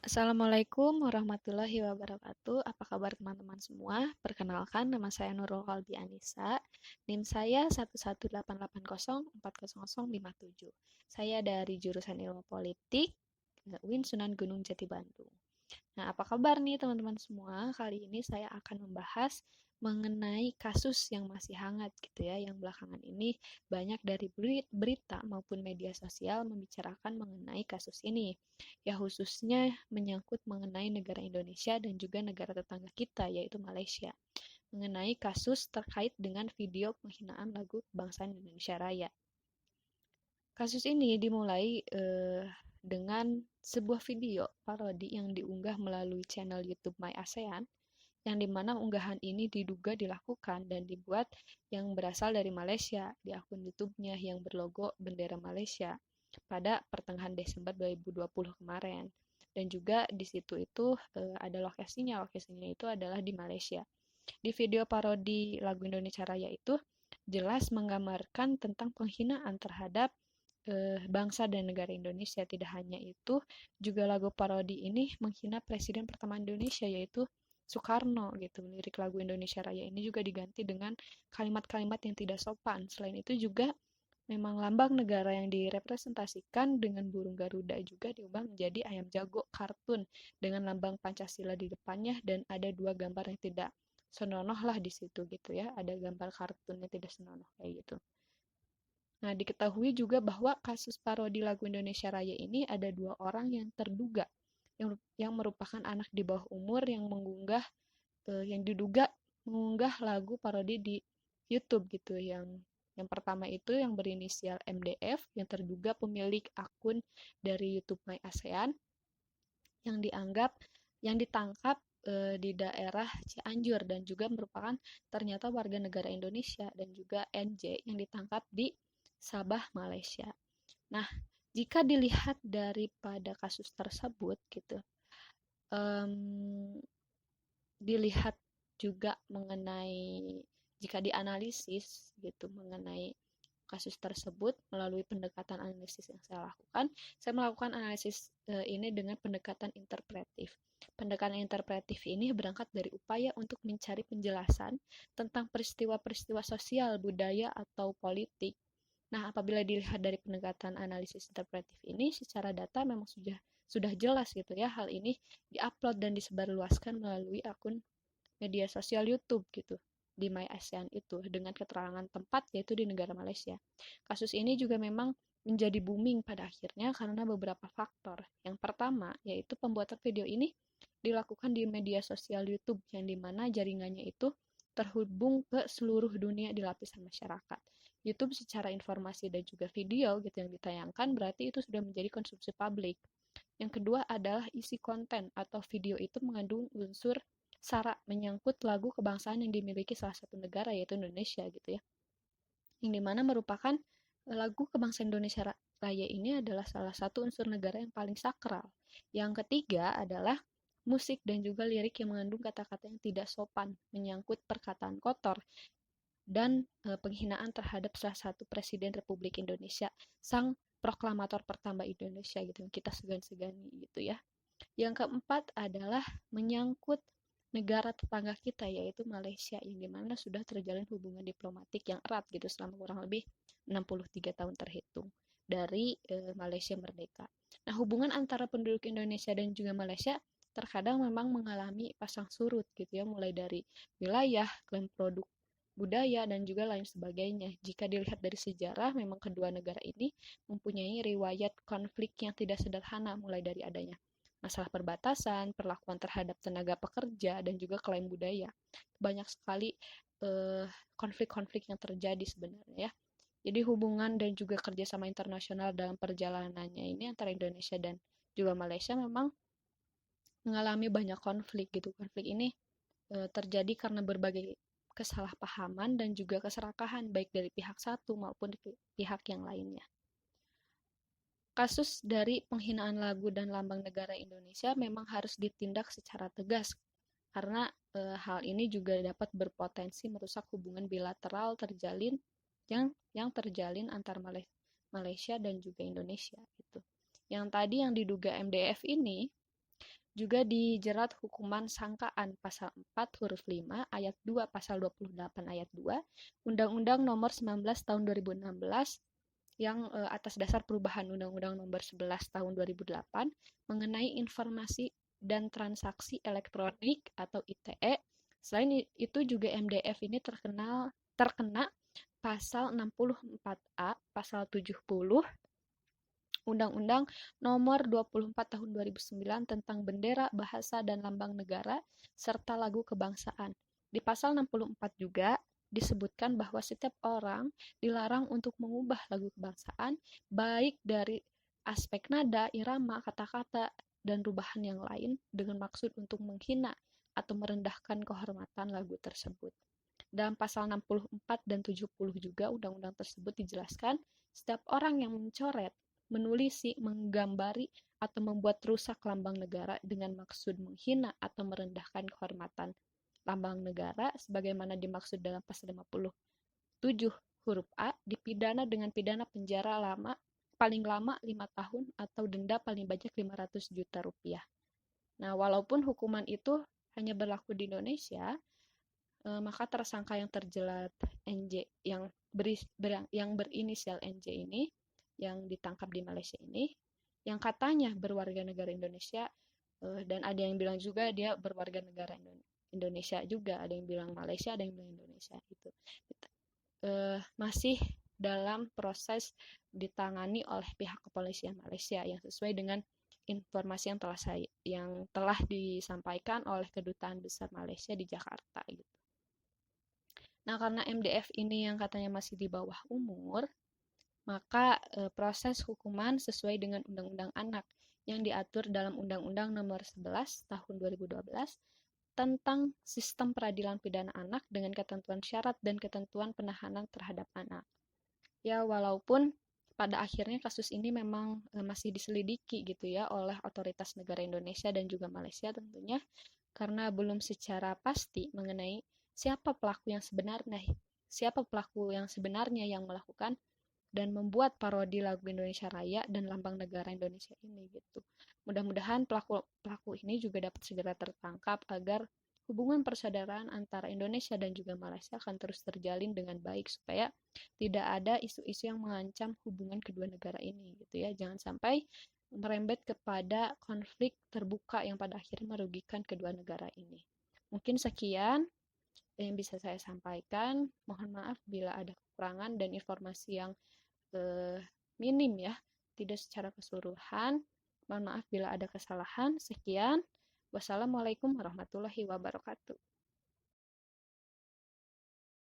Assalamualaikum warahmatullahi wabarakatuh. Apa kabar teman-teman semua? Perkenalkan, nama saya Nurul Qalbi Anissa. NIM saya 118804007. Saya dari jurusan Ilmu Politik, UIN Sunan Gunung Jati Bandung. Nah, apa kabar nih teman-teman semua? Kali ini saya akan membahas mengenai kasus yang masih hangat gitu ya, yang belakangan ini banyak dari berita maupun media sosial membicarakan mengenai kasus ini. Ya khususnya menyangkut mengenai negara Indonesia dan juga negara tetangga kita yaitu Malaysia. Mengenai kasus terkait dengan video penghinaan lagu kebangsaan Indonesia Raya. Kasus ini dimulai dengan sebuah video parodi yang diunggah melalui channel YouTube My ASEAN, yang dimana unggahan ini diduga dilakukan dan dibuat yang berasal dari Malaysia di akun YouTube-nya yang berlogo bendera Malaysia pada pertengahan Desember 2020 kemarin. Dan juga di situ itu ada lokasinya itu adalah di Malaysia. Di video parodi lagu Indonesia Raya itu jelas menggambarkan tentang penghinaan terhadap bangsa dan negara Indonesia. Tidak hanya itu, juga lagu parodi ini menghina Presiden pertama Indonesia yaitu Soekarno gitu. Lirik lagu Indonesia Raya ini juga diganti dengan kalimat-kalimat yang tidak sopan. Selain itu juga memang lambang negara yang direpresentasikan dengan burung Garuda juga diubah menjadi ayam jago kartun dengan lambang Pancasila di depannya dan ada dua gambar yang tidak senonoh lah di situ gitu ya. Ada gambar kartun yang tidak senonoh kayak gitu. Nah, diketahui juga bahwa kasus parodi lagu Indonesia Raya ini ada dua orang yang terduga yang merupakan anak di bawah umur yang yang diduga mengunggah lagu parodi di YouTube gitu. Yang pertama itu yang berinisial MDF yang terduga pemilik akun dari YouTube My ASEAN yang dianggap yang ditangkap di daerah Cianjur dan juga merupakan ternyata warga negara Indonesia dan juga NJ yang ditangkap di Sabah, Malaysia. Nah, jika dilihat daripada kasus tersebut gitu, um, dilihat juga mengenai jika dianalisis gitu mengenai kasus tersebut melalui pendekatan analisis yang saya lakukan. Saya melakukan analisis ini dengan pendekatan interpretif. Pendekatan interpretif ini berangkat dari upaya untuk mencari penjelasan tentang peristiwa-peristiwa sosial, budaya, atau politik. Nah, apabila dilihat dari pendekatan analisis interpretif ini, secara data memang sudah jelas gitu ya, hal ini diupload dan disebarluaskan melalui akun media sosial YouTube gitu di My ASEAN itu dengan keterangan tempat yaitu di negara Malaysia. Kasus ini juga memang menjadi booming pada akhirnya karena beberapa faktor. Yang pertama yaitu pembuatan video ini dilakukan di media sosial YouTube yang dimana jaringannya itu terhubung ke seluruh dunia di lapisan masyarakat. YouTube secara informasi dan juga video gitu yang ditayangkan berarti itu sudah menjadi konsumsi publik. Yang kedua adalah isi konten atau video itu mengandung unsur sara menyangkut lagu kebangsaan yang dimiliki salah satu negara yaitu Indonesia gitu ya. Yang dimana merupakan lagu kebangsaan Indonesia Raya ini adalah salah satu unsur negara yang paling sakral. Yang ketiga adalah musik dan juga lirik yang mengandung kata-kata yang tidak sopan, menyangkut perkataan kotor, dan penghinaan terhadap salah satu Presiden Republik Indonesia, sang proklamator pertama Indonesia gitu, yang kita segan-segani gitu ya. Yang keempat adalah menyangkut negara tetangga kita yaitu Malaysia yang dimana sudah terjalin hubungan diplomatik yang erat gitu selama kurang lebih 63 tahun terhitung dari Malaysia merdeka. Nah, hubungan antara penduduk Indonesia dan juga Malaysia terkadang memang mengalami pasang surut gitu ya, mulai dari wilayah, klaim produk budaya dan juga lain sebagainya. Jika dilihat dari sejarah, memang kedua negara ini mempunyai riwayat konflik yang tidak sederhana mulai dari adanya masalah perbatasan, perlakuan terhadap tenaga pekerja, dan juga klaim budaya. Banyak sekali konflik-konflik yang terjadi sebenarnya ya. Jadi hubungan dan juga kerjasama internasional dalam perjalanannya ini antara Indonesia dan juga Malaysia memang mengalami banyak konflik gitu. Konflik ini terjadi karena berbagai kesalahpahaman dan juga keserakahan baik dari pihak satu maupun pihak yang lainnya. Kasus dari penghinaan lagu dan lambang negara Indonesia memang harus ditindak secara tegas karena hal ini juga dapat berpotensi merusak hubungan bilateral yang terjalin antar Malaysia dan juga Indonesia gitu. Yang tadi yang diduga MDF ini juga dijerat hukuman sangkaan pasal 4 huruf 5 ayat 2 pasal 28 ayat 2 Undang-Undang Nomor 19 tahun 2016 yang atas dasar perubahan Undang-Undang Nomor 11 tahun 2008 mengenai informasi dan transaksi elektronik atau ITE. Selain itu juga MDF ini terkena pasal 64A, pasal 70 Undang-Undang Nomor 24 Tahun 2009 tentang Bendera, Bahasa, dan Lambang Negara, serta lagu kebangsaan. Di pasal 64 juga disebutkan bahwa setiap orang dilarang untuk mengubah lagu kebangsaan, baik dari aspek nada, irama, kata-kata, dan rubahan yang lain dengan maksud untuk menghina atau merendahkan kehormatan lagu tersebut. Dalam pasal 64 dan 70 juga undang-undang tersebut dijelaskan, setiap orang yang mencoret, menulisi, menggambari, atau membuat rusak lambang negara dengan maksud menghina atau merendahkan kehormatan lambang negara sebagaimana dimaksud dalam pasal 57 huruf A dipidana dengan pidana penjara paling lama 5 tahun atau denda paling banyak 500 juta rupiah. Nah, walaupun hukuman itu hanya berlaku di Indonesia, maka tersangka yang terjerat NJ yang berinisial NJ ini yang ditangkap di Malaysia ini yang katanya berwarga negara Indonesia dan ada yang bilang juga dia berwarga negara Indonesia juga, ada yang bilang Malaysia, ada yang bilang Indonesia gitu. Masih dalam proses ditangani oleh pihak kepolisian Malaysia yang sesuai dengan informasi yang telah disampaikan oleh Kedutaan Besar Malaysia di Jakarta gitu. Nah, karena MDF ini yang katanya masih di bawah umur, maka proses hukuman sesuai dengan Undang-Undang Anak yang diatur dalam Undang-Undang Nomor 11 Tahun 2012 tentang Sistem Peradilan Pidana Anak dengan ketentuan syarat dan ketentuan penahanan terhadap anak. Ya, walaupun pada akhirnya kasus ini memang masih diselidiki gitu ya oleh otoritas negara Indonesia dan juga Malaysia tentunya karena belum secara pasti mengenai siapa pelaku yang sebenarnya yang melakukan dan membuat parodi lagu Indonesia Raya dan lambang negara Indonesia ini gitu. Mudah-mudahan pelaku ini juga dapat segera tertangkap agar hubungan persaudaraan antara Indonesia dan juga Malaysia akan terus terjalin dengan baik supaya tidak ada isu-isu yang mengancam hubungan kedua negara ini gitu ya. Jangan sampai merembet kepada konflik terbuka yang pada akhirnya merugikan kedua negara ini. Mungkin sekian yang bisa saya sampaikan. Mohon maaf bila ada kekurangan dan informasi yang minim ya, tidak secara keseluruhan. Mohon maaf bila ada kesalahan. Sekian. Wassalamualaikum warahmatullahi wabarakatuh.